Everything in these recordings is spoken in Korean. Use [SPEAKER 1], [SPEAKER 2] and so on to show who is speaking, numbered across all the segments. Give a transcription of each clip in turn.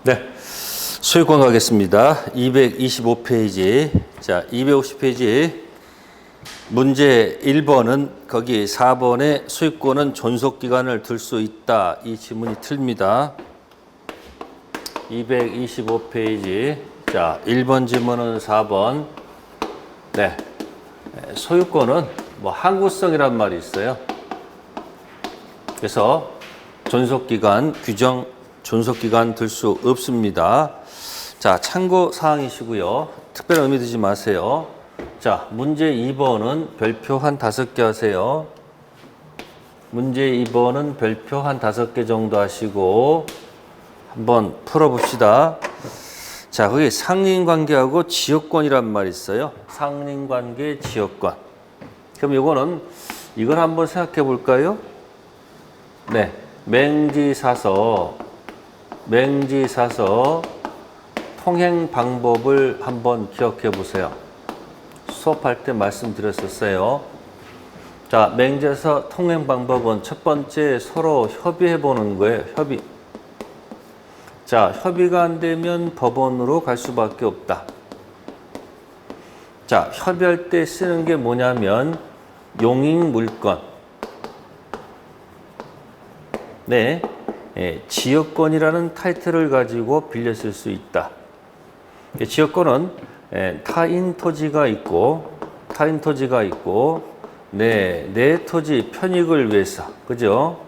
[SPEAKER 1] 네, 소유권 가겠습니다. 225페이지. 자, 250페이지. 문제 1번은 거기 4번에 소유권은 존속기간을 둘 수 있다. 이 지문이 틀립니다. 225페이지. 자, 1번 지문은 4번. 네. 소유권은 뭐 항구성이란 말이 있어요. 그래서 존속기간 규정 존속기간 둘 수 없습니다. 자, 참고 사항이시고요. 특별한 의미 두지 마세요. 자, 문제 2번은 별표 한 5개 하세요. 문제 2번은 별표 한 5개 정도 하시고 한번 풀어봅시다. 자, 거기 상린관계하고 지역권이란 말이 있어요. 상린관계, 지역권. 그럼 이걸 한번 생각해 볼까요? 네, 맹지사서 통행 방법을 한번 기억해 보세요. 수업할 때 말씀드렸었어요. 자, 맹지사서 통행 방법은 첫 번째 서로 협의해 보는 거예요. 협의. 자, 협의가 안 되면 법원으로 갈 수밖에 없다. 자, 협의할 때 쓰는 게 뭐냐면 용익물권. 네, 지역권이라는 타이틀을 가지고 빌려 쓸 수 있다. 지역권은 타인 토지가 있고, 내 토지 편익을 위해서, 그죠?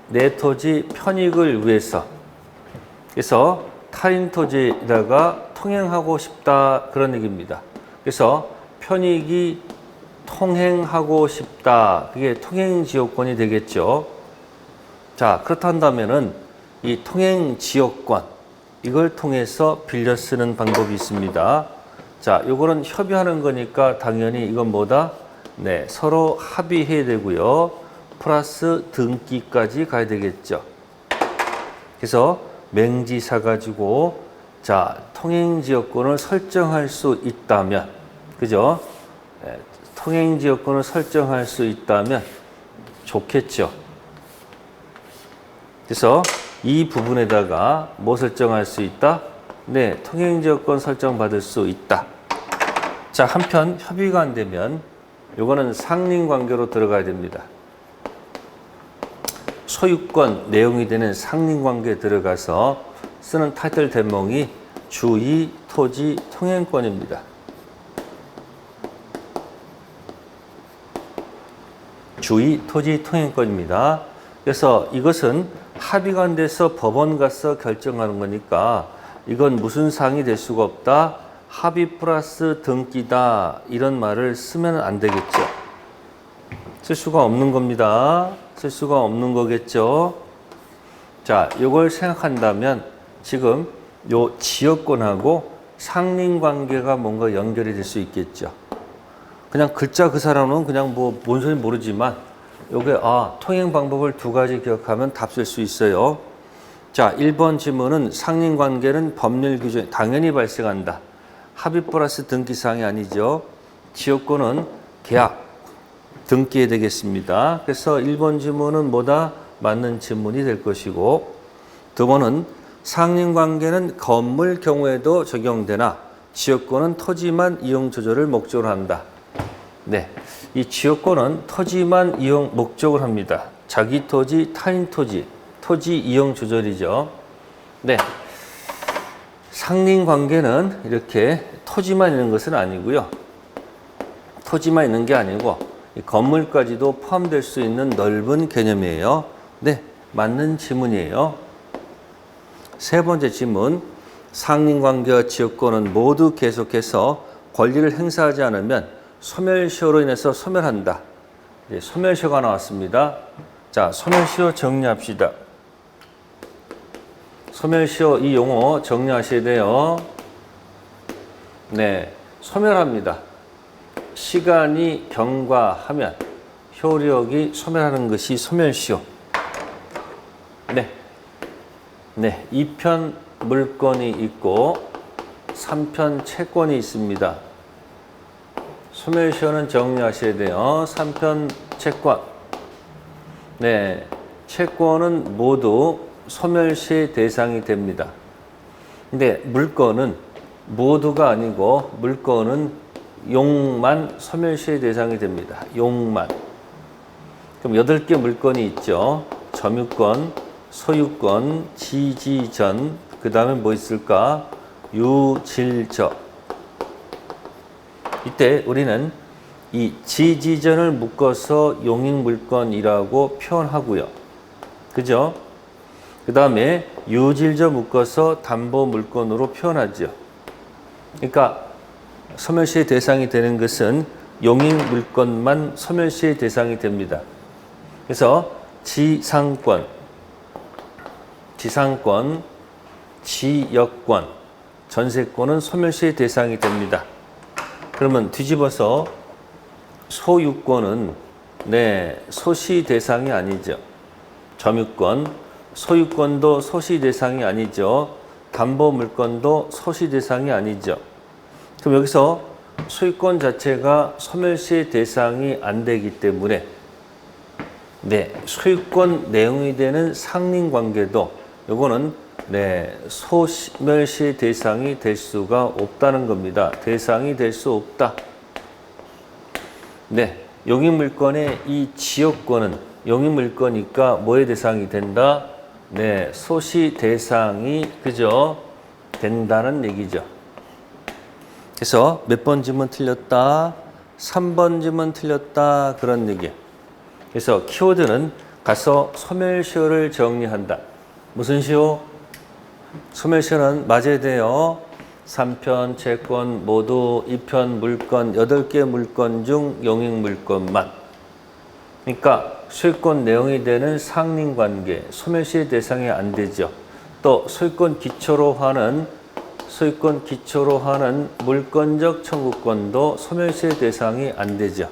[SPEAKER 1] 내 토지 편익을 위해서. 그래서 타인 토지에다가 통행하고 싶다 그런 얘기입니다. 그래서 편익이 통행하고 싶다. 그게 통행지역권이 되겠죠. 자, 그렇다면은 이 통행지역권 이걸 통해서 빌려 쓰는 방법이 있습니다. 자, 요거는 협의하는 거니까 당연히 이건 뭐다? 네, 서로 합의해야 되고요. 플러스 등기까지 가야 되겠죠. 그래서 맹지사 가지고 자, 통행지역권을 설정할 수 있다면, 그죠? 네, 통행지역권을 설정할 수 있다면 좋겠죠. 그래서 이 부분에다가 뭐 설정할 수 있다? 네, 통행지역권 설정받을 수 있다. 자, 한편 협의가 안 되면 요거는 상린관계로 들어가야 됩니다. 소유권 내용이 되는 상린관계에 들어가서 쓰는 타이틀 대목이 주의 토지 통행권입니다. 주의 토지 통행권입니다. 그래서 이것은 합의가 안 돼서 법원 가서 결정하는 거니까 이건 무슨 사항이 될 수가 없다. 합의 플러스 등기다. 이런 말을 쓰면 안 되겠죠. 쓸 수가 없는 겁니다. 쓸 수가 없는 거겠죠. 자, 이걸 생각한다면 지금 요 지역권하고 상린관계가 뭔가 연결이 될 수 있겠죠. 그냥 글자 그 사람은 그냥 뭐 뭔 소리인지 모르지만 요게 통행 방법을 두 가지 기억하면 답 쓸 수 있어요. 자, 1번 지문은 상린관계는 법률 규정 당연히 발생한다. 합의 플러스 등기사항이 아니죠. 지역권은 계약 등기해야 되겠습니다. 그래서 1번 지문은 뭐다? 맞는 지문이 될 것이고, 두 번은 상린관계는 건물 경우에도 적용되나 지역권은 토지만 이용 조절을 목적으로 한다. 네, 이 지역권은 토지만 이용 목적을 합니다. 자기 토지, 타인 토지, 토지 이용 조절이죠. 네, 상린관계는 이렇게 토지만 있는 것은 아니고요. 토지만 있는 게 아니고 이 건물까지도 포함될 수 있는 넓은 개념이에요. 네, 맞는 지문이에요. 세 번째 지문, 상린관계와 지역권은 모두 계속해서 권리를 행사하지 않으면 소멸시효로 인해서 소멸한다. 네, 소멸시효가 나왔습니다. 자, 소멸시효 정리합시다. 소멸시효 이 용어 정리하셔야 돼요. 네, 소멸합니다. 시간이 경과하면 효력이 소멸하는 것이 소멸시효. 네, 2편 물권이 있고 3편 채권이 있습니다. 소멸시효는 정리하셔야 돼요. 3편 채권. 네, 채권은 모두 소멸시의 대상이 됩니다. 근데 물건은 모두가 아니고 물건은 용만 소멸시의 대상이 됩니다. 용만. 그럼 8개 물건이 있죠. 점유권, 소유권, 지지전, 그 다음에 뭐 있을까? 유질적. 이때 우리는 이 지지전을 묶어서 용익물건이라고 표현하고요. 그죠? 그 다음에 유질적 묶어서 담보물건으로 표현하죠. 그러니까 소멸시의 대상이 되는 것은 용익물건만 소멸시의 대상이 됩니다. 그래서 지상권, 지역권, 전세권은 소멸시의 대상이 됩니다. 그러면 뒤집어서 소유권은 소시 대상이 아니죠. 점유권, 소유권도 소시 대상이 아니죠. 담보물건도 소시 대상이 아니죠. 그럼 여기서 소유권 자체가 소멸시의 대상이 안 되기 때문에 소유권 내용이 되는 상린관계도 요거는 소멸시의 대상이 될 수가 없다는 겁니다. 대상이 될 수 없다. 용익물건의 이 지역권은 용익물건이니까 뭐의 대상이 된다? 소시 대상이 그죠? 된다는 얘기죠. 그래서 몇 번 지문 틀렸다? 3번 지문 틀렸다. 그런 얘기예요. 그래서 키워드는 가서 소멸시효를 정리한다. 무슨 시효? 소멸시효는 맞아야 돼요. 3편 채권 모두 2편 물건 8개 물건 중 용익물건만. 그러니까 소유권 내용이 되는 상린관계 소멸시의 대상이 안 되죠. 또 소유권 기초로 하는 물건적 청구권도 소멸시의 대상이 안 되죠.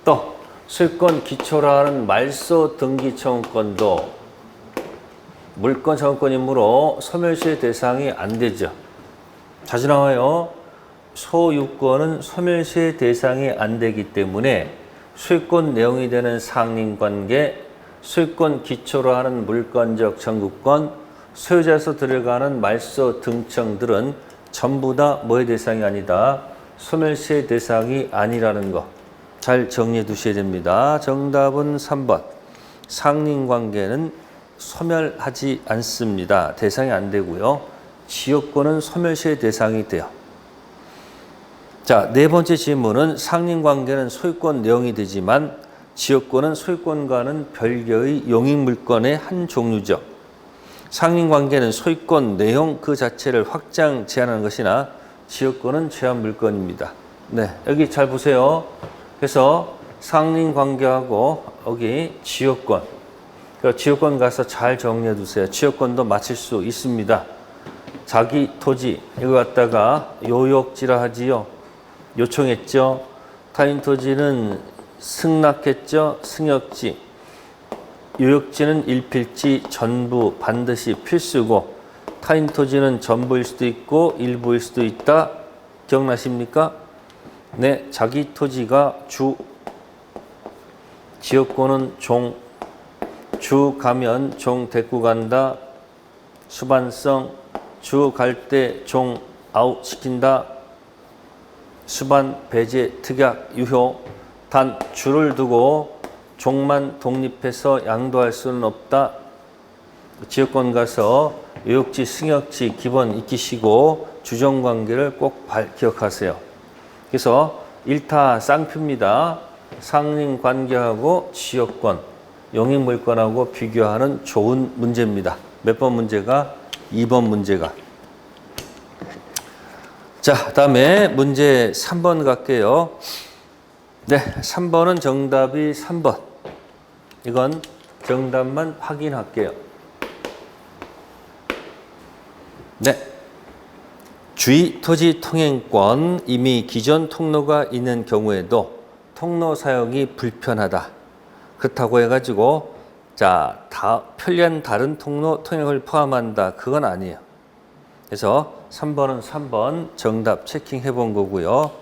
[SPEAKER 1] 또 소유권 기초로 하는 말소 등기 청구권도 물건 청구권이므로 소멸시의 대상이 안 되죠. 자주 나와요. 소유권은 소멸시의 대상이 안 되기 때문에 소유권 내용이 되는 상린관계, 소유권 기초로 하는 물건적 청구권, 소유자에서 들어가는 말소 등청들은 전부 다 뭐의 대상이 아니다. 소멸시의 대상이 아니라는 거 잘 정리해 두셔야 됩니다. 정답은 3번. 상린관계는 소멸하지 않습니다. 대상이 안 되고요. 지역권은 소멸시의 대상이 돼요. 자, 네 번째 질문은 상린관계는 소유권 내용이 되지만 지역권은 소유권과는 별개의 용익물건의 한 종류죠. 상린관계는 소유권 내용 그 자체를 확장 제한하는 것이나 지역권은 제한 물건입니다. 여기 잘 보세요. 그래서 상린관계하고 여기 지역권. 지역권 가서 잘 정리해 두세요. 지역권도 맞힐 수 있습니다. 자기 토지 이거 갖다가 요역지라 하지요. 요청했죠. 타인 토지는 승낙했죠. 승역지. 요역지는 일필지 전부 반드시 필수고 타인 토지는 전부일 수도 있고 일부일 수도 있다. 기억나십니까? 자기 토지가 주, 지역권은 종, 주 가면 종 데리고 간다. 수반성, 주 갈 때 종 아웃 시킨다. 수반, 배제, 특약, 유효. 단 주를 두고 종만 독립해서 양도할 수는 없다. 지역권 가서 요역지, 승역지 기본 익히시고 주정관계를 꼭 기억하세요. 그래서 일타 쌍표입니다. 상린관계하고 지역권, 용익물건하고 비교하는 좋은 문제입니다. 몇 번 문제가? 2번 문제가. 자, 다음에 문제 3번 갈게요. 3번은 정답이 3번. 이건 정답만 확인할게요. 주의 토지 통행권 이미 기존 통로가 있는 경우에도 통로 사용이 불편하다. 그렇다고 해가지고 편리한 다른 통로 통행을 포함한다. 그건 아니에요. 그래서 3번은 3번 정답 체킹해 본 거고요.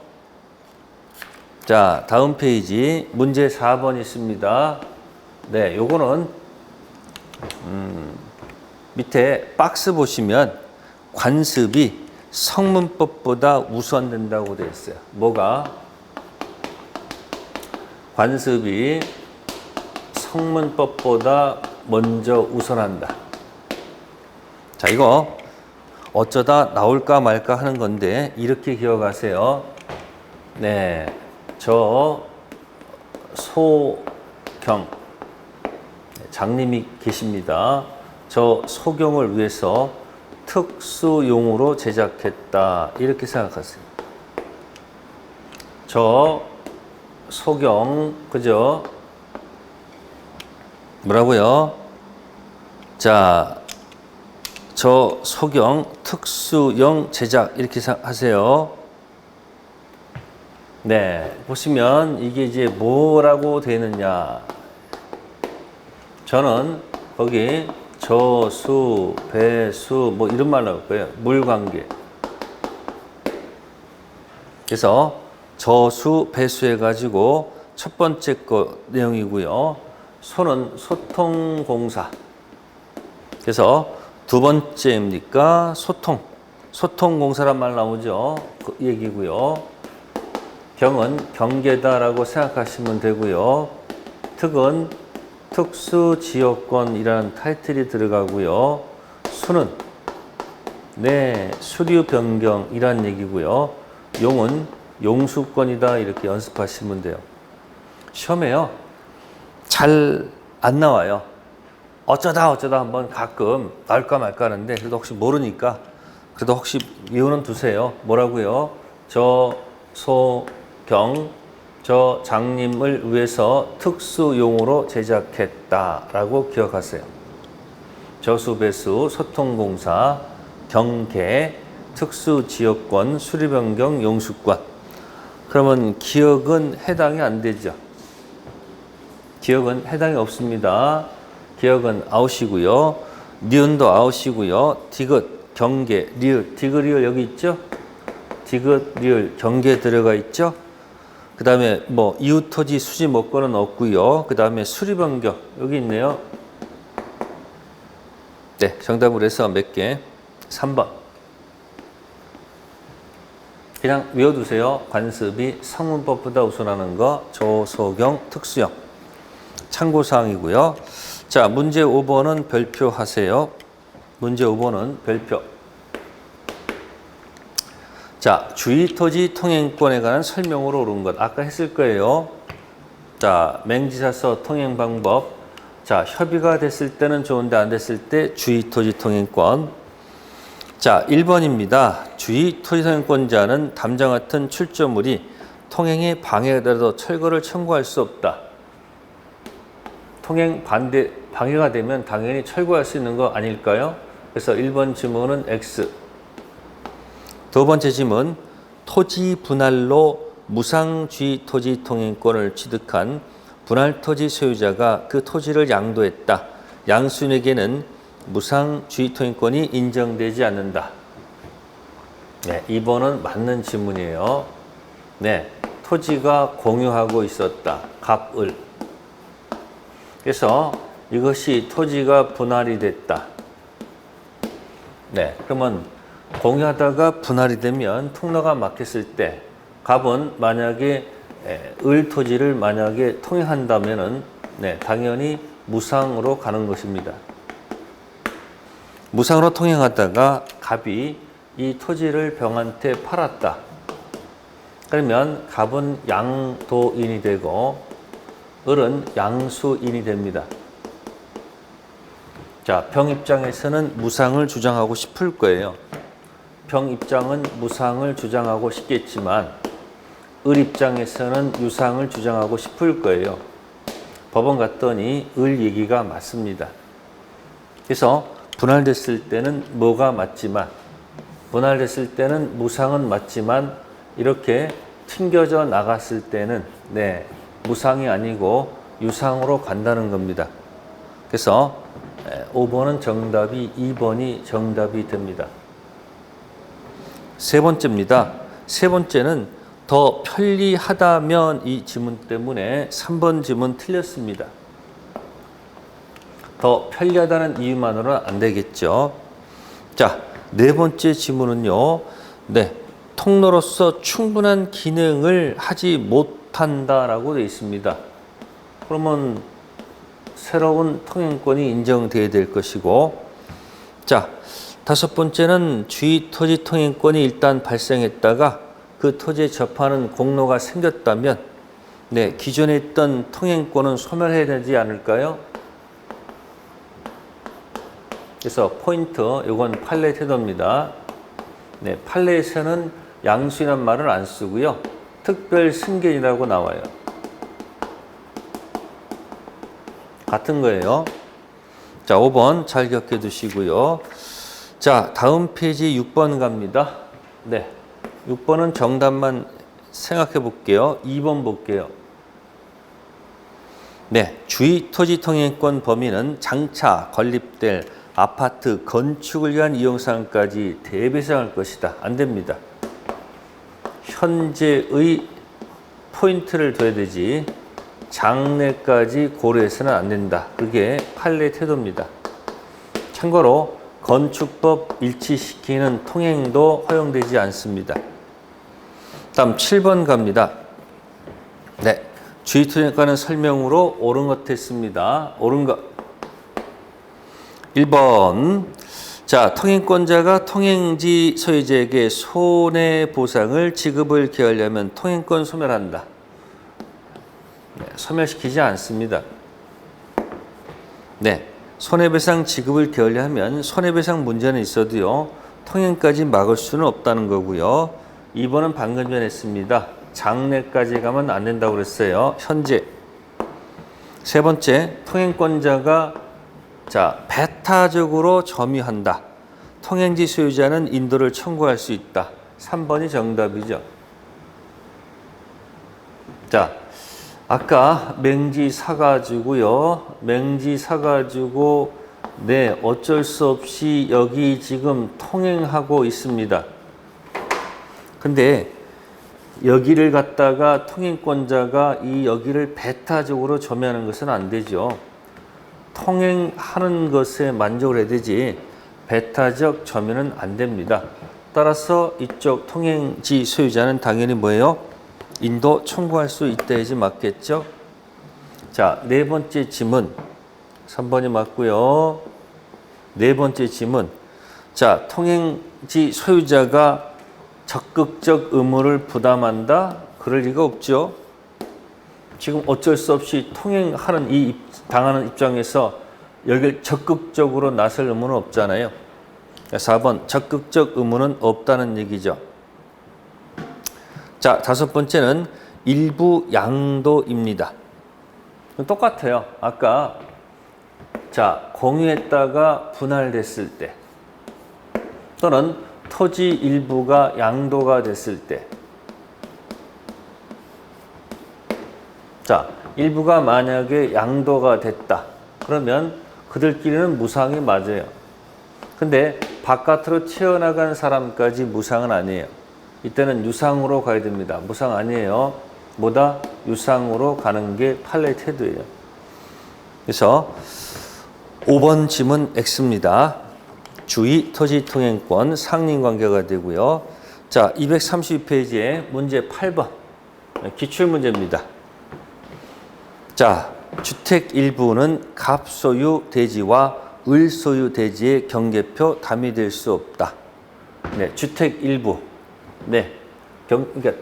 [SPEAKER 1] 자, 다음 페이지 문제 4번 있습니다. 요거는 밑에 박스 보시면 관습이 성문법보다 우선된다고 되어 있어요. 뭐가? 관습이 성문법보다 먼저 우선한다. 자, 이거 어쩌다 나올까 말까 하는 건데 이렇게 기억하세요. 네, 저 소경 장님이 계십니다. 저 소경을 위해서 특수용으로 제작했다. 이렇게 생각하세요. 저 소경, 그죠? 뭐라고요? 자, 저 소경 특수용 제작 이렇게 하세요. 네, 보시면 이게 이제 뭐라고 되느냐? 저는 거기 저수, 배수 뭐 이런 말 나올 거예요. 물관계. 그래서 저수, 배수 해가지고 첫 번째 거 내용이고요. 소는 소통공사. 그래서 두 번째입니까? 소통. 소통공사란 말 나오죠. 그 얘기고요. 경은 경계다라고 생각하시면 되고요. 특은 특수지역권이라는 타이틀이 들어가고요. 수는 네, 수류 변경이란 얘기고요. 용은 용수권이다 이렇게 연습하시면 돼요. 시험에요. 잘 안 나와요. 어쩌다 한번 가끔 나올까 말까 하는데 그래도 혹시 모르니까 그래도 혹시 외우는 두세요. 뭐라고요? 저 소경 저 장님을 위해서 특수용으로 제작했다라고 기억하세요. 저수, 배수, 소통공사, 경계, 특수지역권, 수리변경, 용수권. 그러면 기억은 해당이 안 되죠. 기억은 해당이 없습니다. 기억은 아웃이고요. 니은도 아웃이고요. 디귿, 경계, 리을, 디귿, 리을 여기 있죠? 디귿, 리을, 경계 들어가 있죠? 그 다음에 뭐 이웃토지 수지 목권은 없고요. 그 다음에 수리변경 여기 있네요. 네, 정답으로 해서 몇 개? 3번. 그냥 외워두세요. 관습이 성문법보다 우선하는 거 조소경 특수형. 참고사항이고요. 자, 문제 5번은 별표 하세요. 문제 5번은 별표. 자, 주의토지 통행권에 관한 설명으로 옳은 것. 아까 했을 거예요. 자, 맹지사서 통행 방법. 자, 협의가 됐을 때는 좋은데 안 됐을 때 주의토지 통행권. 자, 1번입니다. 주의토지 통행권자는 담장 같은 출조물이 통행에 방해가 되어도 철거를 청구할 수 없다. 통행 방해가 되면 당연히 철거할 수 있는 거 아닐까요? 그래서 1번 지문은 X. 두 번째 질문, 토지 분할로 무상주의 토지 통행권을 취득한 분할 토지 소유자가 그 토지를 양도했다. 양수인에게는 무상주의 통행권이 인정되지 않는다. 네, 2번은 맞는 질문이에요. 네, 토지가 공유하고 있었다. 갑을. 그래서 이것이 토지가 분할이 됐다. 네, 그러면 공유하다가 분할이 되면 통로가 막혔을 때 갑은 만약에 을 토지를 만약에 통행한다면은 네, 당연히 무상으로 가는 것입니다. 무상으로 통행하다가 갑이 이 토지를 병한테 팔았다. 그러면 갑은 양도인이 되고 을은 양수인이 됩니다. 자, 병 입장에서는 무상을 주장하고 싶을 거예요. 병 입장은 무상을 주장하고 싶겠지만 을 입장에서는 유상을 주장하고 싶을 거예요. 법원 갔더니 을 얘기가 맞습니다. 그래서 분할됐을 때는 뭐가 맞지만 분할됐을 때는 무상은 맞지만 이렇게 튕겨져 나갔을 때는 네, 무상이 아니고 유상으로 간다는 겁니다. 그래서 5번은 정답이 2번이 정답이 됩니다. 세 번째입니다. 세 번째는 더 편리하다면 이 지문 때문에 3번 지문 틀렸습니다. 더 편리하다는 이유만으로는 안 되겠죠. 자, 네 번째 지문은요. 네, 통로로서 충분한 기능을 하지 못한다라고 되어 있습니다. 그러면 새로운 통행권이 인정돼야 될 것이고, 자, 다섯 번째는 주위 토지 통행권이 일단 발생했다가 그 토지에 접하는 공로가 생겼다면, 네, 기존에 있던 통행권은 소멸해야 되지 않을까요? 그래서 포인트, 이건 판례 태도입니다. 네, 판례에서는 양수이란 말을 안 쓰고요. 특별 승계이라고 나와요. 같은 거예요. 자, 5번 잘 기억해 두시고요. 자, 다음 페이지 6번 갑니다. 네, 6번은 정답만 생각해 볼게요. 2번 볼게요. 네, 주위 토지 통행권 범위는 장차 건립될 아파트 건축을 위한 이용사항까지 대배상할 것이다. 안 됩니다. 현재의 포인트를 둬야 되지 장래까지 고려해서는 안 된다. 그게 판례 태도입니다. 참고로 건축법 일치시키는 통행도 허용되지 않습니다. 다음 7번 갑니다. 네, 주위 통행권은 설명으로 옳은 것 했습니다. 옳은 것. 1번. 자, 통행권자가 통행지 소유자에게 손해보상을 지급을 기하려면 통행권 소멸한다. 네, 소멸시키지 않습니다. 네, 손해배상 지급을 기하려면 손해배상 문제는 있어도요, 통행까지 막을 수는 없다는 거고요. 2번은 방금 전에 했습니다. 장래까지 가면 안 된다고 그랬어요. 현재. 세 번째, 통행권자가 자, 배타적으로 점유한다. 통행지 소유자는 인도를 청구할 수 있다. 3번이 정답이죠. 자, 아까 맹지 사가지고요. 맹지 사가지고 네, 어쩔 수 없이 여기 지금 통행하고 있습니다. 근데 여기를 갖다가 통행권자가 이 여기를 배타적으로 점유하는 것은 안 되죠. 통행하는 것에 만족을 해야 되지 배타적 점유는 안 됩니다. 따라서 이쪽 통행지 소유자는 당연히 뭐예요? 인도 청구할 수 있다 해야지 맞겠죠? 자, 네 번째 지문 3번이 맞고요. 네 번째 지문. 자, 통행지 소유자가 적극적 의무를 부담한다? 그럴 리가 없죠. 지금 어쩔 수 없이 통행하는 당하는 입장에서 여길 적극적으로 나설 의무는 없잖아요. 4번 적극적 의무는 없다는 얘기죠. 자, 다섯 번째는 일부 양도입니다. 똑같아요. 아까 자, 공유했다가 분할됐을 때 또는 토지 일부가 양도가 됐을 때 자, 일부가 만약에 양도가 됐다. 그러면 그들끼리는 무상이 맞아요. 근데 바깥으로 튀어나간 사람까지 무상은 아니에요. 이때는 유상으로 가야 됩니다. 무상 아니에요. 뭐다? 유상으로 가는 게 판례 태도예요. 그래서 5번 지문 X입니다. 주위 토지 통행권 상린관계가 되고요. 자, 232페이지에 문제 8번 기출문제입니다. 자, 주택 일부는 갑소유 대지와 을소유 대지의 경계표 담이 될 수 없다. 네, 주택 일부. 네, 그러니까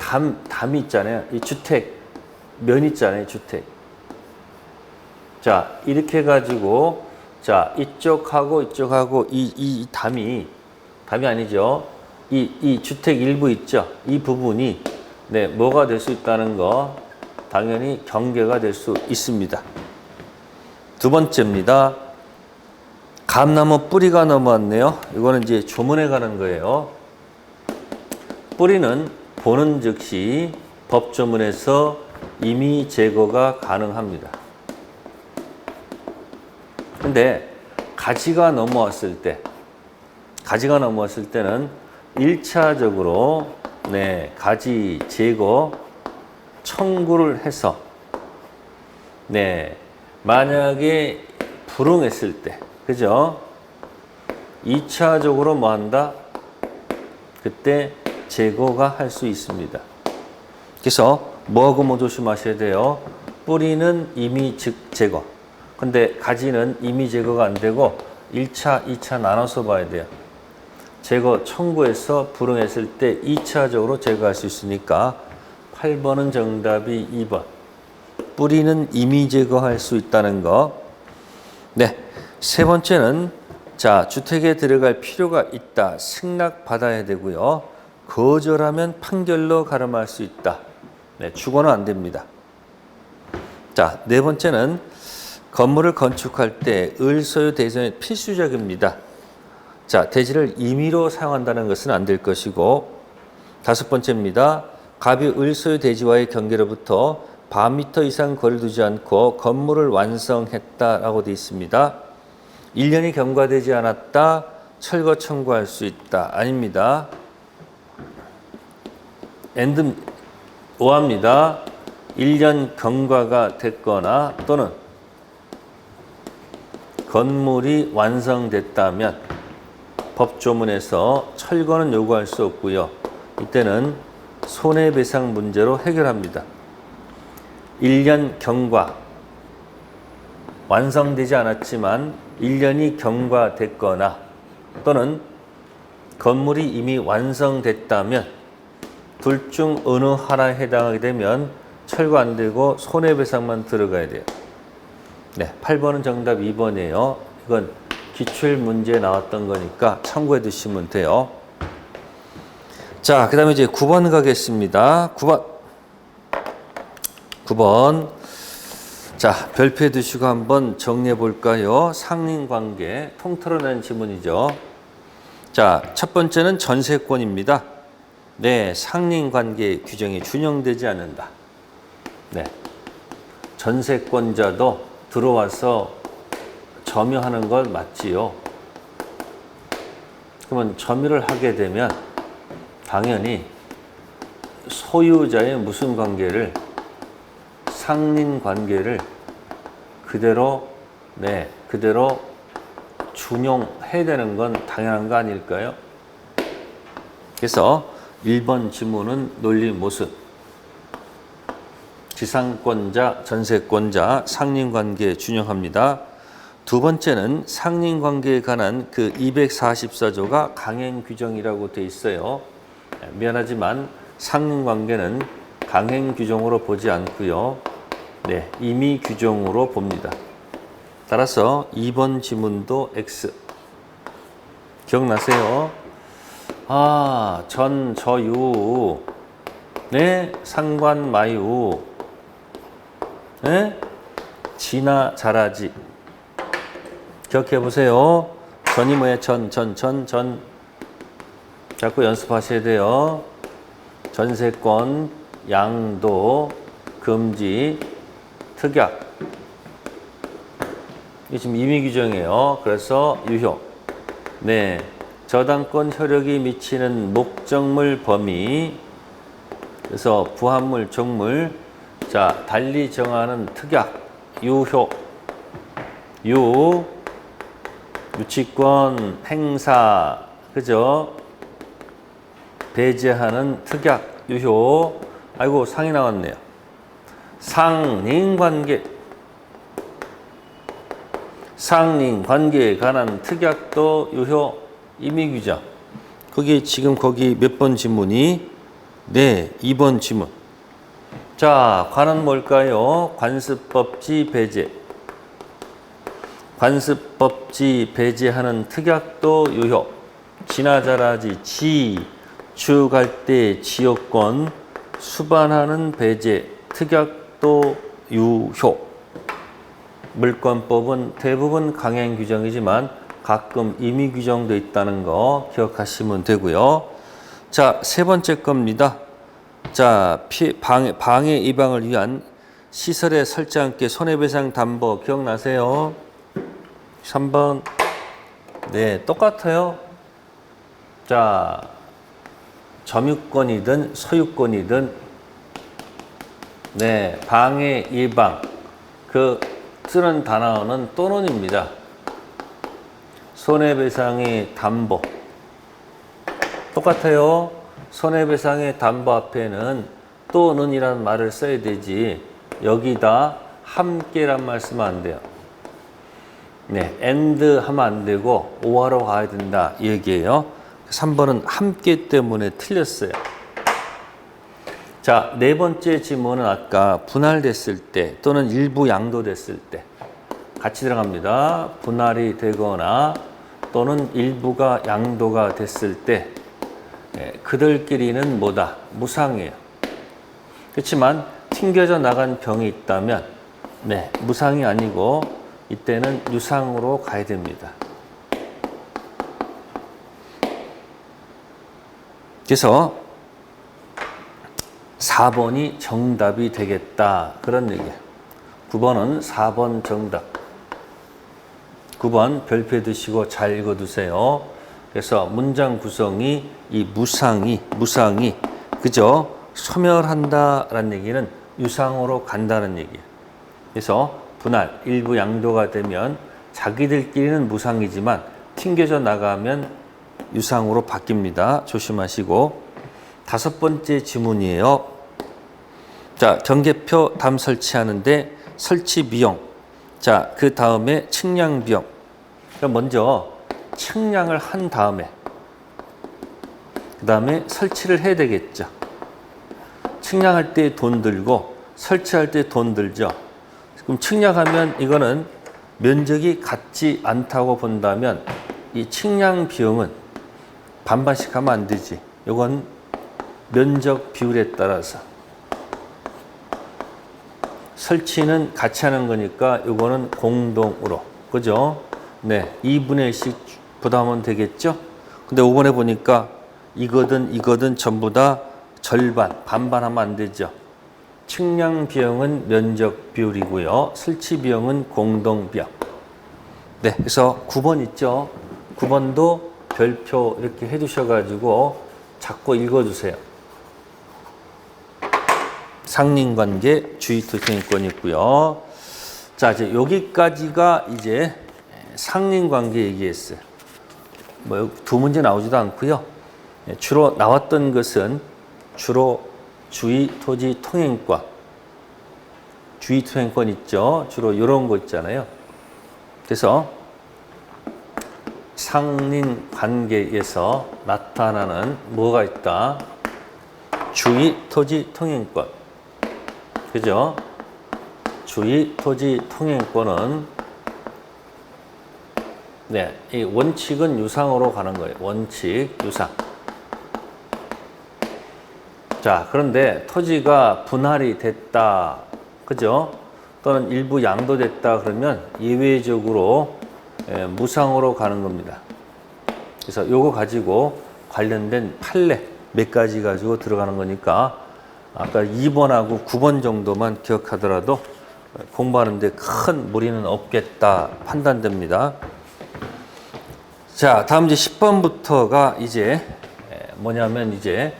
[SPEAKER 1] 담이 있잖아요. 이 주택 면 있잖아요. 주택. 자, 이렇게 해가지고 자, 이쪽하고 이쪽하고 이 담이 아니죠. 이 주택 일부 있죠. 이 부분이 네, 뭐가 될 수 있다는 거 당연히 경계가 될 수 있습니다. 두 번째입니다. 감나무 뿌리가 넘어왔네요. 이거는 이제 조문에 가는 거예요. 뿌리는 보는 즉시 법조문에서 임의 제거가 가능합니다. 근데 가지가 넘어왔을 때는 1차적으로 네, 가지 제거 청구를 해서 네, 만약에 불응했을 때, 그죠? 2차적으로 뭐 한다? 그때 제거가 할 수 있습니다. 그래서 뭐하고 뭐 조심하셔야 돼요? 뿌리는 이미 제거. 근데 가지는 이미 제거가 안 되고 1차, 2차 나눠서 봐야 돼요. 제거 청구해서 불응했을 때 2차적으로 제거할 수 있으니까 8번은 정답이 2번. 뿌리는 이미 제거할 수 있다는 거. 네. 세 번째는 자, 주택에 들어갈 필요가 있다. 승낙 받아야 되고요. 거절하면 판결로 가름할 수 있다. 네, 주거는 안 됩니다. 자, 네 번째는 건물을 건축할 때 을소유 대전이 필수적입니다. 자, 대지를 임의로 사용한다는 것은 안 될 것이고, 다섯 번째입니다. 갑이 을소유 대지와의 경계로부터 반 미터 이상 거리를 두지 않고 건물을 완성했다라고 되어 있습니다. 1년이 경과되지 않았다. 철거 청구할 수 있다. 아닙니다. 엔드 오합니다. 1년 경과가 됐거나 또는 건물이 완성됐다면 법조문에서 철거는 요구할 수 없고요. 이때는 손해배상 문제로 해결합니다. 1년 경과, 완성되지 않았지만 1년이 경과됐거나 또는 건물이 이미 완성됐다면 둘 중 어느 하나에 해당하게 되면 철거 안 되고 손해배상만 들어가야 돼요. 네, 8번은 정답 2번이에요. 이건 기출문제에 나왔던 거니까 참고해 두시면 돼요. 자, 그 다음에 이제 9번 가겠습니다. 9번. 자, 별표해 두시고 한번 정리해 볼까요? 상린관계, 통틀어 낸 지문이죠. 자, 첫 번째는 전세권입니다. 네, 상린관계 규정이 준용되지 않는다. 네, 전세권자도 들어와서 점유하는 걸 맞지요. 그러면 점유를 하게 되면 당연히 소유자의 무슨 관계를, 상린관계를 그대로 준용해야 되는 건 당연한 거 아닐까요? 그래서 1번 지문은 논리 모순. 지상권자, 전세권자, 상린관계 준용합니다. 두 번째는 상린관계에 관한 그 244조가 강행 규정이라고 돼 있어요. 미안하지만 상린관계는 강행 규정으로 보지 않고요. 네, 임의 규정으로 봅니다. 따라서 2번 지문도 X. 기억나세요? 아, 전, 저유, 네, 상관, 마유, 네, 지나, 잘하지. 기억해 보세요. 전이 뭐예요? 전. 자꾸 연습하셔야 돼요. 전세권, 양도, 금지, 특약. 이게 지금 임의 규정이에요. 그래서 유효. 네. 저당권 효력이 미치는 목적물 범위. 그래서 부합물, 적물. 자, 달리 정하는 특약. 유효. 유치권 행사. 그죠? 배제하는 특약. 유효. 아이고, 상이 나왔네요. 상린관계. 상린관계에 관한 특약도 유효. 임의규정. 거기 몇 번 지문이? 네, 2번 지문. 자, 관은 뭘까요? 관습법지 배제. 관습법지 배제하는 특약도 유효. 지나자라지 주갈 때 지역권 수반하는 배제 특약도 유효. 물권법은 대부분 강행 규정이지만 가끔 임의 규정도 있다는 거 기억하시면 되고요. 자, 세 번째 겁니다. 자, 방해 예방을 위한 시설에 설치 않게 손해배상 담보 기억나세요? 3번. 네, 똑같아요. 자, 점유권이든 소유권이든 네, 방해 예방 그 쓰는 단어는 또는입니다. 손해배상의 담보. 똑같아요. 손해배상의 담보 앞에는 또는이라는 말을 써야 되지 여기다 함께란 말 쓰면 안 돼요. 네, and 하면 안 되고 or하러 가야 된다 이 얘기예요. 3번은 함께 때문에 틀렸어요. 자, 네 번째 지문은 아까 분할됐을 때 또는 일부 양도됐을 때 같이 들어갑니다. 분할이 되거나 또는 일부가 양도가 됐을 때 그들끼리는 뭐다? 무상이에요. 그렇지만 튕겨져 나간 병이 있다면 네, 무상이 아니고 이때는 유상으로 가야 됩니다. 그래서 4번이 정답이 되겠다 그런 얘기예요. 9번은 4번 정답. 9번 별표 두시고 잘 읽어두세요. 그래서 문장 구성이 이 무상이 그죠? 소멸한다라는 얘기는 유상으로 간다는 얘기예요. 그래서 분할, 일부 양도가 되면 자기들끼리는 무상이지만 튕겨져 나가면 유상으로 바뀝니다. 조심하시고. 5번째 지문이에요. 자, 전개표 담 설치하는데 설치 비용. 자, 그 다음에 측량 비용. 그러니까 먼저 측량을 한 다음에 그 다음에 설치를 해야 되겠죠. 측량할 때 돈 들고 설치할 때 돈 들죠. 그럼 측량하면 이거는 면적이 같지 않다고 본다면 이 측량 비용은 반반씩 하면 안 되지. 이건 면적 비율에 따라서 설치는 같이 하는 거니까 이거는 공동으로 그죠? 네, 2분의 1씩 부담하면 되겠죠? 근데 5번에 보니까 이거든 전부 다 절반, 반반 하면 안 되죠. 측량 비용은 면적 비율이고요. 설치 비용은 공동 비용. 네, 그래서 9번 있죠? 9번도 별표 이렇게 해두셔가지고 자꾸 읽어주세요. 상린관계, 주의투쟁권이 있고요. 자, 이제 여기까지가 이제 상린관계 얘기했어요. 뭐 두 문제 나오지도 않고요. 주로 나왔던 것은 주로 주의, 토지, 통행권. 주의, 통행권 있죠. 주로 이런 거 있잖아요. 그래서 상린관계에서 나타나는 뭐가 있다? 주의, 토지, 통행권. 그죠? 주의, 토지, 통행권은 네, 이 원칙은 유상으로 가는 거예요. 원칙, 유상. 자, 그런데 토지가 분할이 됐다. 그죠? 또는 일부 양도됐다 그러면 예외적으로 무상으로 가는 겁니다. 그래서 요거 가지고 관련된 판례 몇 가지 가지고 들어가는 거니까 아까 2번하고 9번 정도만 기억하더라도 공부하는데 큰 무리는 없겠다 판단됩니다. 자, 다음 이제 10번부터가 이제 뭐냐면 이제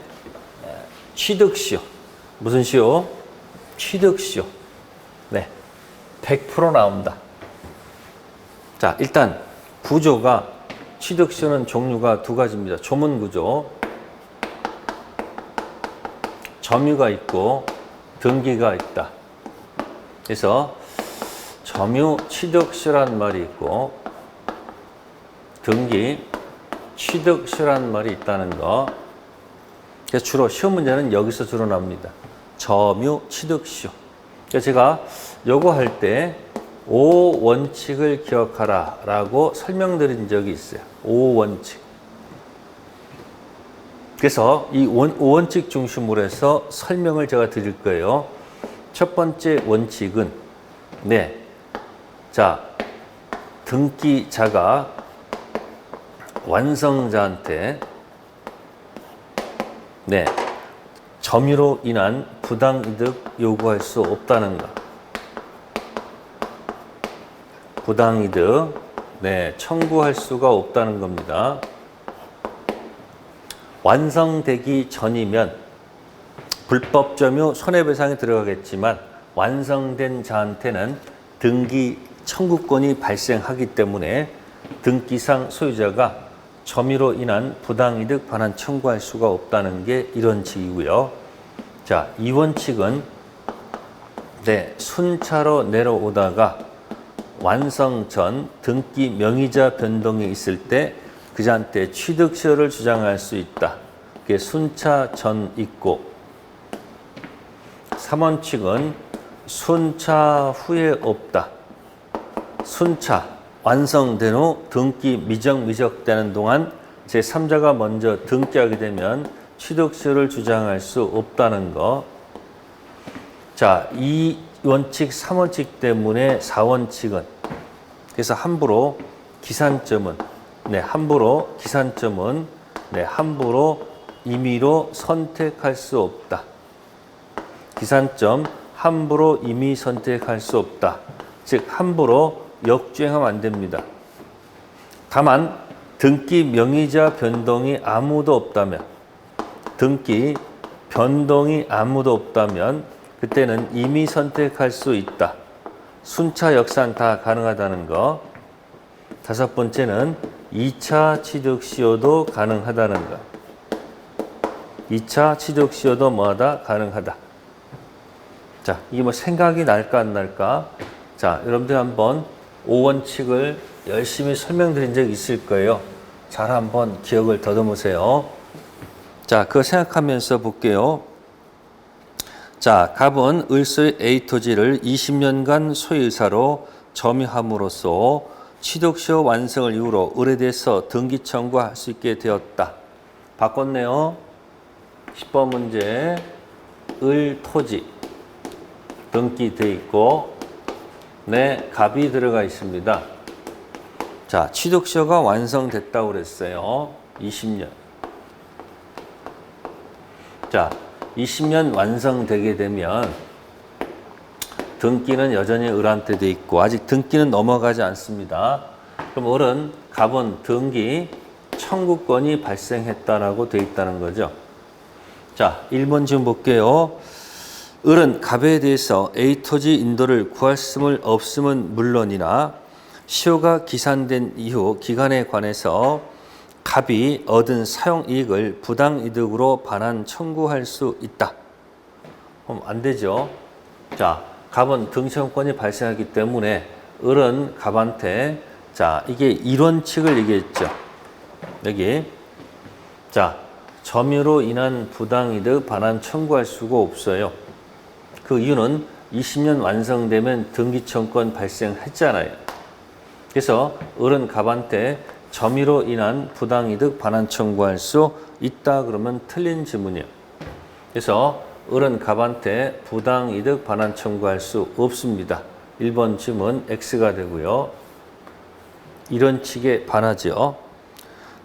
[SPEAKER 1] 취득시효. 무슨 시효? 취득시효. 네, 100% 나옵니다. 자, 일단 구조가 취득시효는 종류가 두 가지입니다. 조문구조. 점유가 있고 등기가 있다. 그래서 점유 취득시효란 말이 있고 등기 취득시효란 말이 있다는 거. 그래서 주로 시험 문제는 여기서 주로 나옵니다. 점유 취득시효. 그래서 제가 요거 할 때 5원칙을 기억하라 라고 설명드린 적이 있어요. 5원칙. 그래서 이 5원칙 중심으로 해서 설명을 제가 드릴 거예요. 첫 번째 원칙은 네, 자, 등기자가 완성자한테 네, 점유로 인한 부당이득 요구할 수 없다는 것. 부당이득 네, 청구할 수가 없다는 겁니다. 완성되기 전이면 불법 점유 손해배상이 들어가겠지만 완성된 자한테는 등기 청구권이 발생하기 때문에 등기상 소유자가 점유로 인한 부당이득 반환 청구할 수가 없다는 게 1원칙이고요. 자, 2원칙은 순차로 내려오다가 완성 전 등기 명의자 변동이 있을 때 그자한테 취득시효를 주장할 수 있다. 그게 순차 전 있고, 3원칙은 순차 후에 없다. 순차 완성된 후 등기 미적되는 동안 제3자가 먼저 등기하게 되면 취득시효를 주장할 수 없다는 거. 자, 2원칙, 3원칙 때문에 4원칙은 그래서 함부로 기산점은 함부로 임의로 선택할 수 없다. 기산점 함부로 임의 선택할 수 없다. 즉 함부로 역주행하면 안 됩니다. 다만 등기 명의자 변동이 아무도 없다면 그때는 임의 선택할 수 있다. 순차 역산 다 가능하다는 거. 5번째는 2차 취득시효도 가능하다는 거. 2차 취득시효도 뭐하다? 가능하다. 자, 이게 뭐 생각이 날까 안 날까? 자, 여러분들 한번 5원칙을 열심히 설명드린 적 있을 거예요. 잘 한번 기억을 더듬으세요. 자, 그거 생각하면서 볼게요. 자, 갑은 을소의 A 토지를 20년간 소유의사로 점유함으로써 취득시효 완성을 이유로 을에 대해서 등기 청구할 수 있게 되었다. 바꿨네요. 10번 문제, 을 토지 등기돼 있고 갑이 들어가 있습니다. 자, 취득시효가 완성됐다고 그랬어요. 20년. 자, 20년 완성되게 되면 등기는 여전히 을한테 돼 있고 아직 등기는 넘어가지 않습니다. 그럼 을은 갑은 등기 청구권이 발생했다라고 돼 있다는 거죠. 자, 1번 지금 볼게요. 을은 갑에 대해서 A 토지 인도를 구할 없음은 물론이나 시효가 기산된 이후 기간에 관해서 갑이 얻은 사용이익을 부당이득으로 반환 청구할 수 있다. 그럼 안 되죠. 자, 갑은 등기청구권이 발생하기 때문에 을은 갑한테 자, 이게 1원칙을 얘기했죠. 여기 자, 점유로 인한 부당이득 반환 청구할 수가 없어요. 그 이유는 20년 완성되면 등기청구권 발생했잖아요. 그래서 을은 갑한테 점유로 인한 부당이득 반환 청구할 수 있다 그러면 틀린 지문이에요. 그래서 을은 갑한테 부당이득 반환 청구할 수 없습니다. 1번 지문 X가 되고요. 이런 식에 반하죠.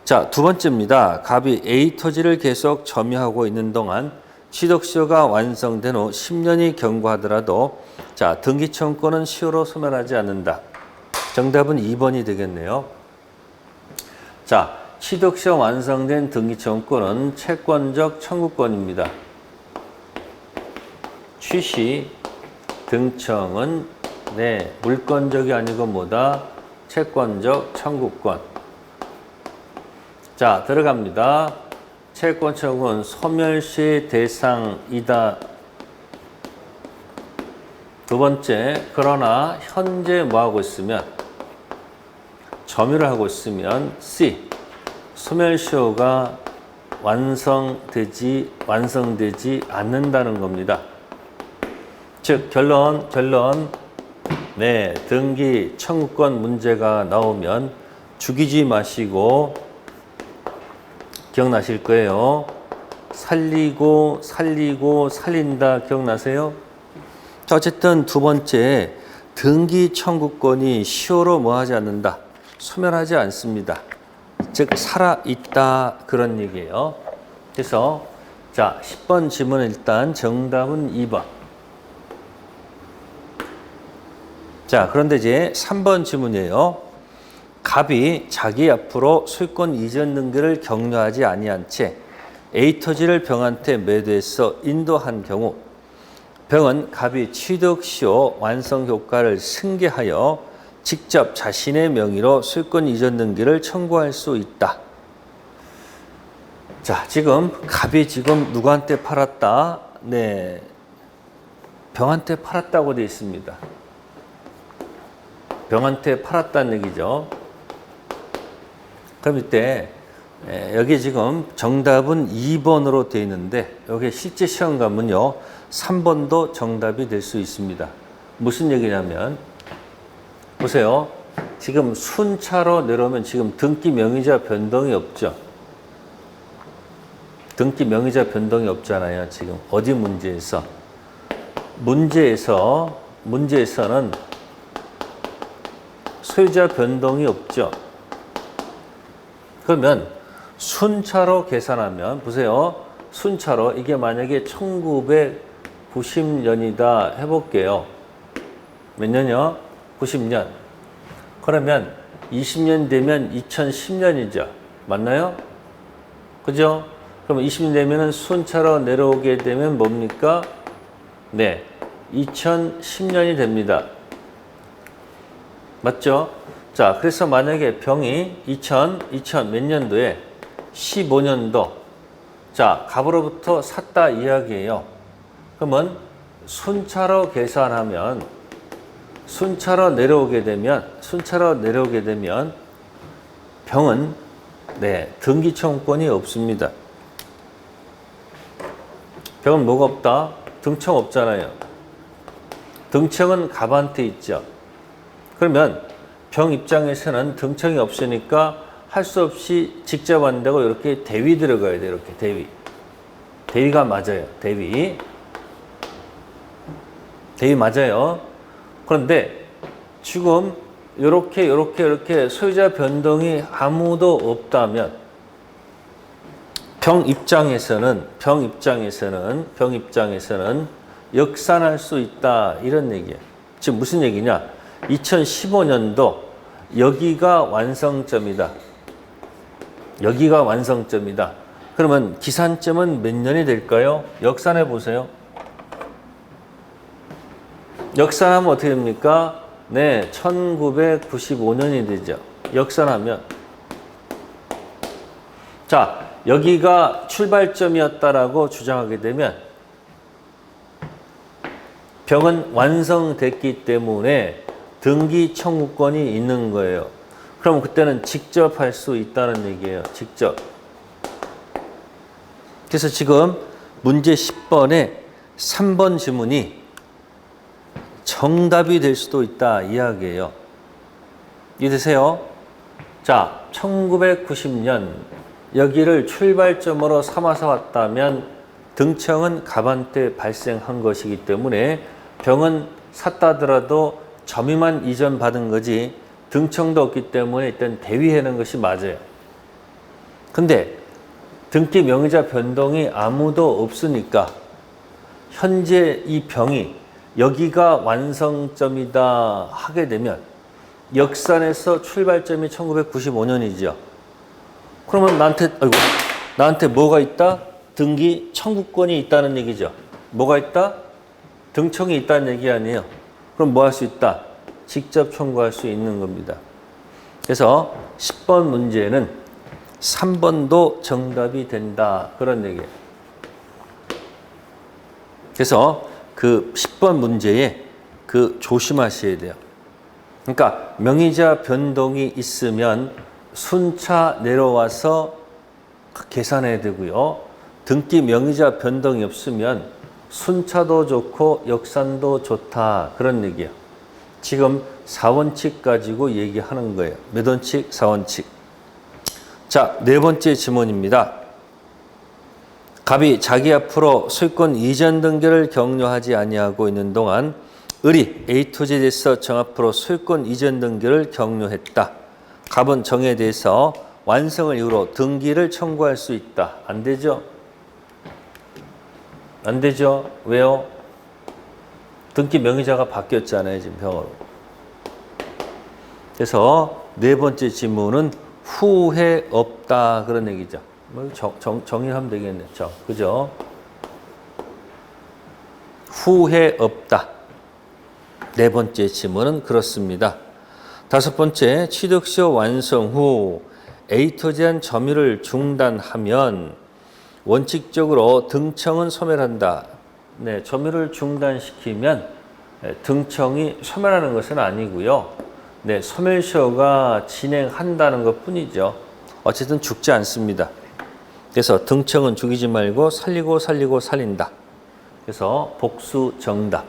[SPEAKER 1] 자, 두 번째입니다. 갑이 A 토지를 계속 점유하고 있는 동안 취득시효가 완성된 후 10년이 경과하더라도 자, 등기청구권은 시효로 소멸하지 않는다. 정답은 2번이 되겠네요. 자, 취득시효 완성된 등기청구권은 채권적 청구권입니다. 취시, 등청은 물권적이 아니고 뭐다? 채권적 청구권. 자, 들어갑니다. 채권 청구는 소멸시의 대상이다. 두 번째, 그러나 현재 뭐하고 있으면 점유를 하고 있으면 C, 소멸시효가 완성되지 않는다는 겁니다. 즉 결론 등기 청구권 문제가 나오면 죽이지 마시고 기억나실 거예요. 살린다 기억나세요? 자, 어쨌든 두 번째 등기 청구권이 시효로 뭐하지 않는다. 소멸하지 않습니다. 즉 살아있다 그런 얘기예요. 그래서 자 10번 지문 일단 정답은 2번. 자, 그런데 이제 3번 지문이에요. 갑이 자기 앞으로 소유권 이전 등기를 격려하지 아니한 채 A 토지를 병한테 매도해서 인도한 경우 병은 갑이 취득시효 완성 효과를 승계하여 직접 자신의 명의로 소유권 이전 등기를 청구할 수 있다. 자, 지금 갑이 지금 누구한테 팔았다? 네, 병한테 팔았다고 되어 있습니다. 병한테 팔았다는 얘기죠. 그럼 이때 여기 지금 정답은 2번으로 되어 있는데 여기 실제 시험 가면요 3번도 정답이 될 수 있습니다. 무슨 얘기냐면 보세요. 지금 순차로 내려오면 지금 등기 명의자 변동이 없죠. 등기 명의자 변동이 없잖아요. 지금 어디 문제에서? 문제에서는 소유자 변동이 없죠. 그러면 순차로 계산하면 보세요. 순차로 이게 만약에 1990년이다 해볼게요. 몇 년이요? 90년. 그러면 20년 되면 2010년이죠. 맞나요? 그죠? 그럼 20년 되면은 순차로 내려오게 되면 뭡니까? 네. 2010년이 됩니다. 맞죠? 자, 그래서 만약에 병이 2000 몇 년도에 15년도 자, 갑으로부터 샀다 이야기예요. 그러면 순차로 계산하면 순차로 내려오게 되면 병은 네, 등기 청구권이 없습니다. 병은 뭐가 없다? 등청 없잖아요. 등청은 갑한테 있죠. 그러면 병 입장에서는 등청이 없으니까 할 수 없이 직접 한다고 이렇게 대위 들어가야 돼요. 이렇게 대위. 대위가 맞아요. 대위 맞아요. 그런데 지금 이렇게 소유자 변동이 아무도 없다면 병 입장에서는 역산할 수 있다 이런 얘기예요. 지금 무슨 얘기냐? 2015년도 여기가 완성점이다. 그러면 기산점은 몇 년이 될까요? 역산해 보세요. 역산하면 어떻게 됩니까? 네, 1995년이 되죠. 역산하면 자, 여기가 출발점이었다라고 주장하게 되면 병은 완성됐기 때문에 등기 청구권이 있는 거예요. 그럼 그때는 직접 할 수 있다는 얘기예요. 직접. 그래서 지금 문제 10번에 3번 지문이 정답이 될 수도 있다 이야기예요. 이해되세요? 자, 1990년 여기를 출발점으로 삼아서 왔다면 등청은 갑한테 발생한 것이기 때문에 병은 샀다 하더라도 점유만 이전받은 거지 등청도 없기 때문에 일단 대위하는 것이 맞아요. 근데 등기 명의자 변동이 아무도 없으니까 현재 이 병이 여기가 완성점이다 하게 되면 역산에서 출발점이 1995년이죠. 그러면 나한테 뭐가 있다? 등기 청구권이 있다는 얘기죠. 뭐가 있다? 등청이 있다는 얘기 아니에요. 그럼 뭐 할 수 있다? 직접 청구할 수 있는 겁니다. 그래서 10번 문제는 3번도 정답이 된다. 그런 얘기예요. 그래서 그 10번 문제에 그 조심하셔야 돼요. 그러니까 명의자 변동이 있으면 순차 내려와서 계산해야 되고요. 등기 명의자 변동이 없으면 순차도 좋고 역산도 좋다. 그런 얘기예요. 지금 4원칙 가지고 얘기하는 거예요. 몇 원칙? 4원칙. 자, 네 번째 지문입니다. 갑이 자기 앞으로 소유권 이전 등기를 격려하지 아니하고 있는 동안 을이 A토지에 대해서 정 앞으로 소유권 이전 등기를 격려했다. 갑은 정에 대해서 완성을 이유로 등기를 청구할 수 있다. 안 되죠? 안 되죠? 왜요? 등기 명의자가 바뀌었잖아요. 지금 병으로. 그래서 네 번째 질문은 후회 없다. 그런 얘기죠. 정의하면 되겠네. 그죠? 후회 없다. 네 번째 지문은 그렇습니다. 다섯 번째, 취득시효 완성 후 A토지한 점유를 중단하면 원칙적으로 등청은 소멸한다. 네, 점유를 중단시키면 등청이 소멸하는 것은 아니고요. 네, 소멸시효가 진행한다는 것 뿐이죠. 어쨌든 죽지 않습니다. 그래서 등청은 죽이지 말고 살리고 살린다. 그래서 복수 정답.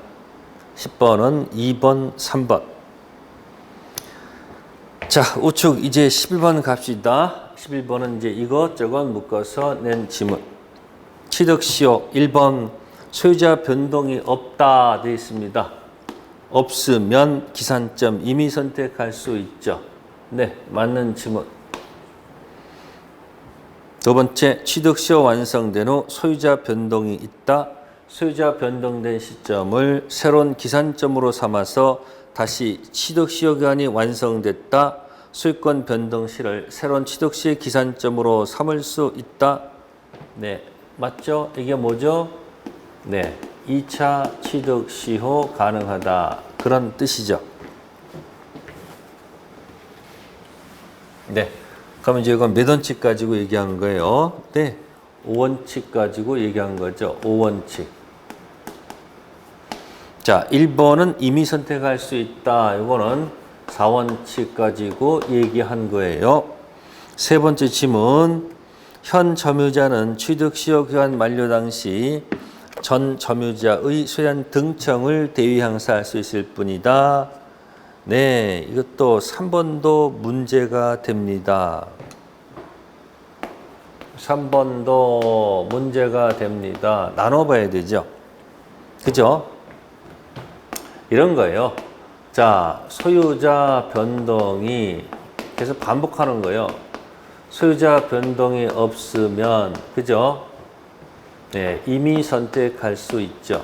[SPEAKER 1] 10번은 2번, 3번. 자, 우측 이제 11번 갑시다. 11번은 이제 이것저것 묶어서 낸 지문. 취득시효 1번 소유자 변동이 없다 되어 있습니다. 없으면 기산점 임의 선택할 수 있죠. 네, 맞는 지문. 두 번째, 취득시효 완성된 후 소유자 변동이 있다. 소유자 변동된 시점을 새로운 기산점으로 삼아서 다시 취득시효 기간이 완성됐다. 소유권 변동 시를 새로운 취득시의 기산점으로 삼을 수 있다. 네, 맞죠? 이게 뭐죠? 네, 2차 취득시효 가능하다. 그런 뜻이죠. 네, 그러면 이제 이건 몇 원칙 가지고 얘기한 거예요? 네, 5원칙 가지고 얘기한 거죠. 5원칙. 자, 1번은 이미 선택할 수 있다. 이거는 4원칙 가지고 얘기한 거예요. 세 번째 지문. 현 점유자는 취득시효 기간 만료 당시 전 점유자의 소유한 등청을 대위 행사할 수 있을 뿐이다. 네, 이것도 3번도 문제가 됩니다. 3번도 문제가 됩니다. 나눠봐야 되죠. 그죠? 이런 거예요. 자, 소유자 변동이 계속 반복하는 거예요. 소유자 변동이 없으면, 그죠? 네, 이미 선택할 수 있죠.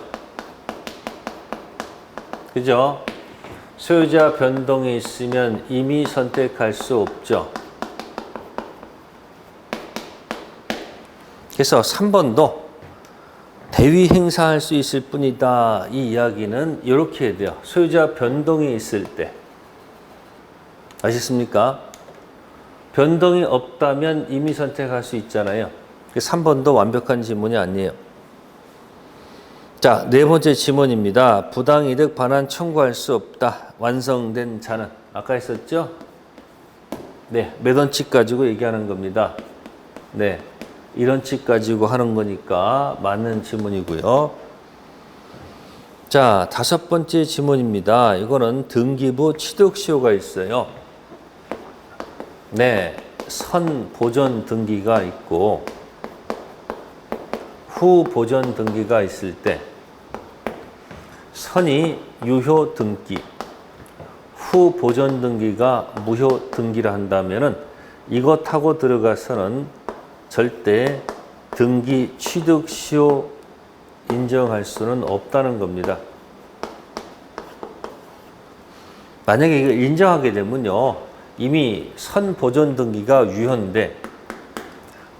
[SPEAKER 1] 그죠? 소유자 변동이 있으면 이미 선택할 수 없죠. 그래서 3번도 대위 행사할 수 있을 뿐이다. 이 이야기는 이렇게 해야 돼요. 소유자 변동이 있을 때. 아시겠습니까? 변동이 없다면 이미 선택할 수 있잖아요. 3번도 완벽한 지문이 아니에요. 자, 네 번째 지문입니다. 부당이득 반환 청구할 수 없다. 완성된 자는. 아까 했었죠? 네, 몇 원칙 가지고 얘기하는 겁니다. 네, 1원칙 가지고 하는 거니까 맞는 지문이고요. 자, 다섯 번째 지문입니다. 이거는 등기부 취득시효가 있어요. 네, 선 보존 등기가 있고 후 보존 등기가 있을 때 선이 유효 등기, 후 보존 등기가 무효 등기를 한다면은 이것하고 들어가서는 절대 등기 취득시효 인정할 수는 없다는 겁니다. 만약에 이걸 인정하게 되면요, 이미 선 보존 등기가 유효인데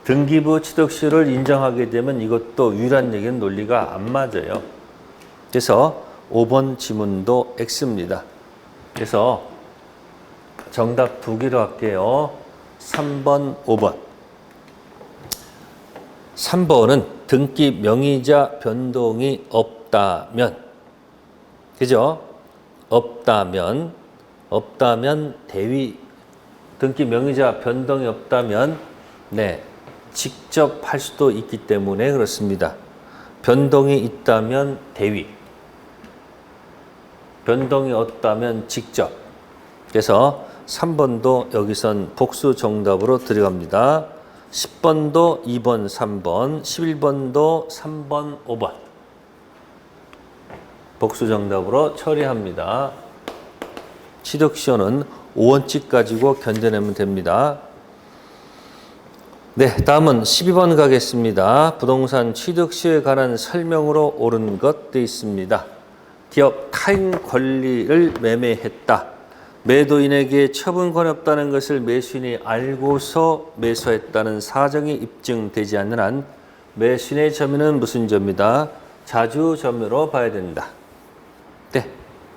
[SPEAKER 1] 등기부 취득시효를 인정하게 되면 이것도 유일한 얘기는 논리가 안 맞아요. 그래서 5번 지문도 X입니다. 그래서 정답 두 개로 할게요. 3번, 5번. 3번은 등기 명의자 변동이 없다면, 그죠? 없다면 대위, 등기 명의자 변동이 없다면, 네, 직접 할 수도 있기 때문에 그렇습니다. 변동이 있다면 대위, 변동이 없다면 직접. 그래서 3번도 여기선 복수 정답으로 들어갑니다. 10번도 2번, 3번, 11번도 3번, 5번. 복수 정답으로 처리합니다. 취득시효는 5원칙 가지고 견뎌내면 됩니다. 네, 다음은 12번 가겠습니다. 부동산 취득시효에 관한 설명으로 옳은 것 되어 있습니다. 기업 타인 권리를 매매했다. 매도인에게 처분권이 없다는 것을 매수인이 알고서 매수했다는 사정이 입증되지 않는 한 매수인의 점유는 무슨 점이다? 자주점유로 봐야 된다. 네,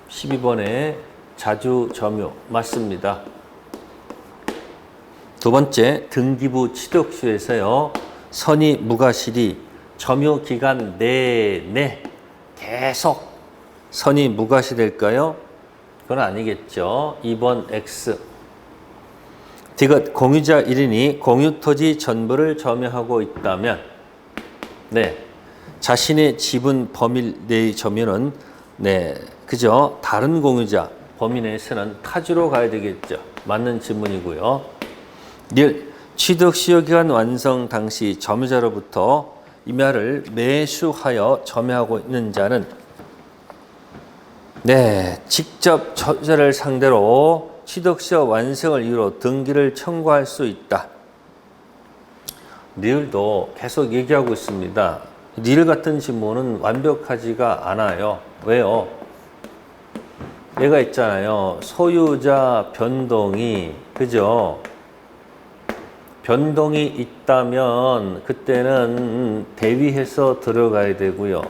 [SPEAKER 1] 12번에 자주점유 맞습니다. 두 번째, 등기부 취득시에서요. 선의 무과실이 점유 기간 내내 계속 선의 무과시될까요? 그건 아니겠죠. 2번 X. 디귿 공유자 1인이 공유토지 전부를 점유하고 있다면 네, 자신의 지분 범위 내의 점유는 네, 그죠? 다른 공유자 범위 내에서는 타주로 가야 되겠죠. 맞는 질문이고요. 취득 시효기간 완성 당시 점유자로부터 임야를 매수하여 점유하고 있는 자는 네, 직접 점유자를 상대로 취득 시효 완성을 이유로 등기를 청구할 수 있다. 리을도 계속 얘기하고 있습니다. 리을 같은 지문은 완벽하지가 않아요. 왜요? 얘가 있잖아요. 소유자 변동이, 그죠? 변동이 있다면 그때는 대위해서 들어가야 되고요.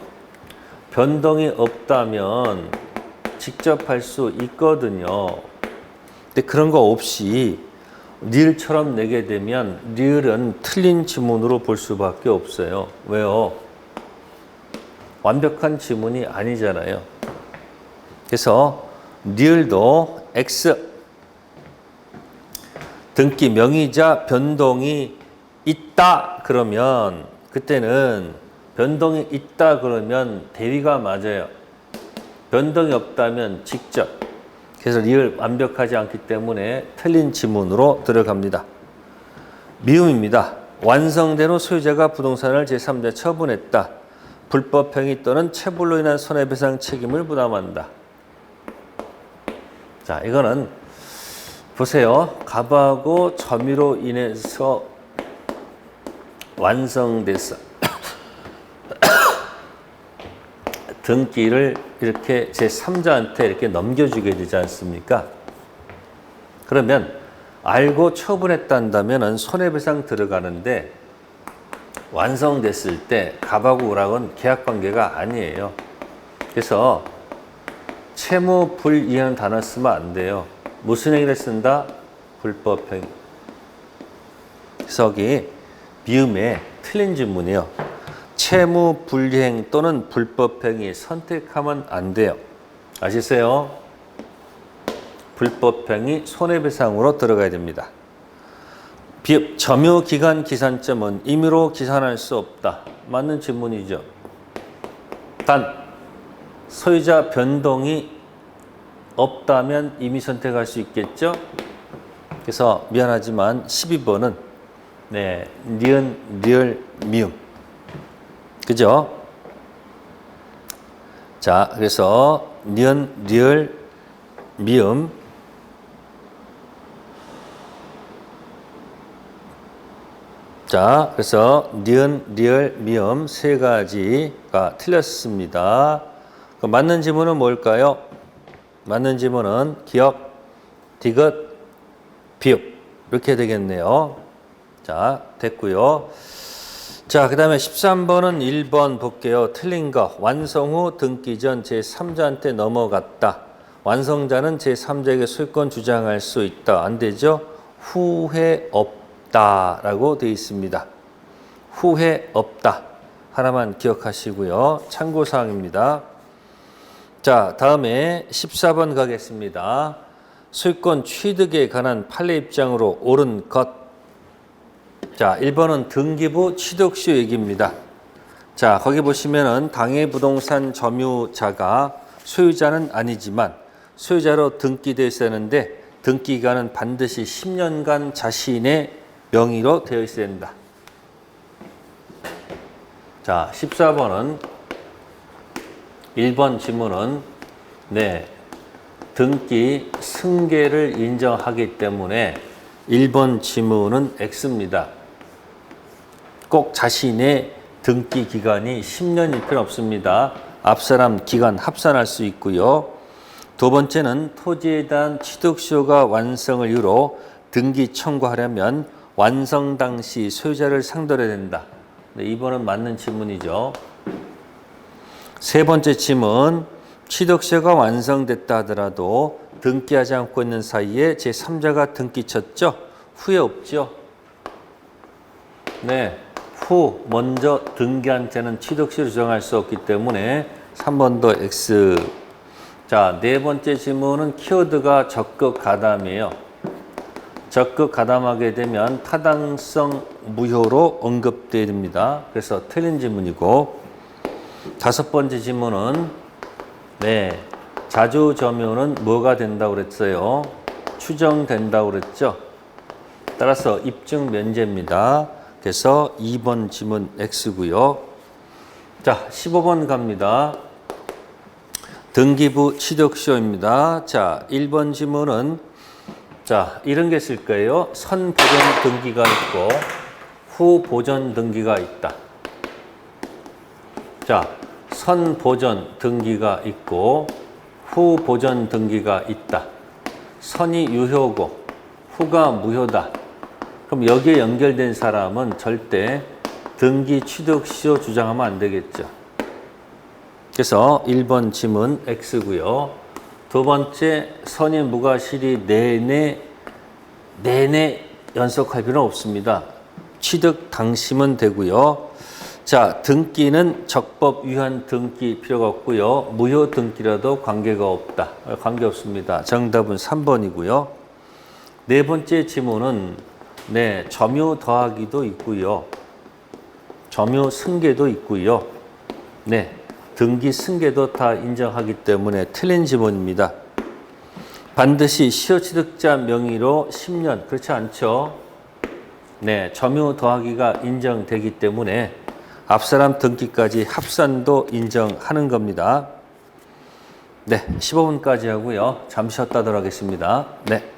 [SPEAKER 1] 변동이 없다면 직접 할 수 있거든요. 근데 그런 거 없이 리을처럼 내게 되면 리을은 틀린 지문으로 볼 수밖에 없어요. 왜요? 완벽한 지문이 아니잖아요. 그래서 리을도 X. 등기 명의자 변동이 있다 그러면 그때는 변동이 있다 그러면 대위가 맞아요. 변동이 없다면 직접. 그래서 리을 완벽하지 않기 때문에 틀린 지문으로 들어갑니다. 미음입니다. 완성된 후 소유자가 부동산을 제3자 처분했다. 불법행위 또는 체불로 인한 손해배상 책임을 부담한다. 자, 이거는 보세요. 갑하고 점유로 인해서 완성돼서 등기를 이렇게 제3자한테 이렇게 넘겨주게 되지 않습니까? 그러면 알고 처분했다면 손해배상 들어가는데 완성됐을 때 갑하고 을하고는 계약관계가 아니에요. 그래서 채무불이행이라는 단어 쓰면 안 돼요. 무슨 행위를 쓴다? 불법행위. 그래서 여기 미음에 틀린 질문이에요. 채무불이행 또는 불법행위 선택하면 안 돼요. 아시세요? 불법행위 손해배상으로 들어가야 됩니다. 비읍 점유기간 기산점은 임의로 기산할 수 없다. 맞는 질문이죠. 단 소유자 변동이 없다면 임의 선택할 수 있겠죠. 그래서 미안하지만 12번은 네, 니은, 리을, 미음. 그죠? 자, 그래서 니은, 리을, 미음. 자, 그래서 니은, 리을, 미음 세 가지가 틀렸습니다. 맞는 지문은 뭘까요? 맞는 지문은 기억, 디귿, 비읍 이렇게 되겠네요. 자, 됐고요. 자, 그 다음에 13번은 1번 볼게요. 틀린 거. 완성 후 등기 전 제3자한테 넘어갔다. 완성자는 제3자에게 소유권 주장할 수 있다. 안 되죠? 후회 없다라고 되어 있습니다. 후회 없다. 하나만 기억하시고요. 참고사항입니다. 자, 다음에 14번 가겠습니다. 소유권 취득에 관한 판례 입장으로 옳은 것. 자, 1번은 등기부 취득시효 얘기입니다. 자, 거기 보시면은 당해 부동산 점유자가 소유자는 아니지만 소유자로 등기되어 있어야 하는데 등기 기간은 반드시 10년간 자신의 명의로 되어 있어야 된다. 자, 14번은 1번 지문은 네, 등기 승계를 인정하기 때문에 1번 지문은 X입니다. 꼭 자신의 등기 기간이 10년일 필요 없습니다. 앞사람 기간 합산할 수 있고요. 두 번째는 토지에 대한 취득시효가 완성을 이유로 등기 청구하려면 완성 당시 소유자를 상대로 해야 된다. 네, 2번은 맞는 질문이죠. 세 번째 질문. 취득세가 완성됐다 하더라도 등기하지 않고 있는 사이에 제3자가 등기 쳤죠? 후에 없죠? 네. 후 먼저 등기한 자는 취득세를 주장할 수 없기 때문에 3번도 X. 자, 네 번째 질문은 키워드가 적극 가담이에요. 적극 가담하게 되면 타당성 무효로 언급되어야 됩니다. 그래서 틀린 질문이고, 다섯 번째 질문은 네, 자주 점유는 뭐가 된다고 그랬어요? 추정된다고 그랬죠? 따라서 입증 면제입니다. 그래서 2번 질문 X고요. 자, 15번 갑니다. 등기부 취득시효입니다. 자, 1번 질문은 자, 이런 게 있을 거예요. 선보전 등기가 있고 후보전 등기가 있다. 자, 선보전 등기가 있고 후보전 등기가 있다. 선이 유효고 후가 무효다. 그럼 여기에 연결된 사람은 절대 등기 취득시효 주장하면 안 되겠죠. 그래서 1번 질문 X고요. 두 번째, 선의 무과실이 내내 연속할 필요는 없습니다. 취득 당시면 되고요. 자, 등기는 적법 위한 등기 필요가 없고요. 무효 등기라도 관계가 없다. 관계 없습니다. 정답은 3번이고요. 네 번째 질문은 네, 점유 더하기도 있고요. 점유 승계도 있고요. 네, 등기 승계도 다 인정하기 때문에 틀린 질문입니다. 반드시 시효취득자 명의로 10년, 그렇지 않죠? 네, 점유 더하기가 인정되기 때문에 앞사람 등기까지 합산도 인정하는 겁니다. 네, 15분까지 하고요. 잠시 쉬었다 하도록 하겠습니다. 네.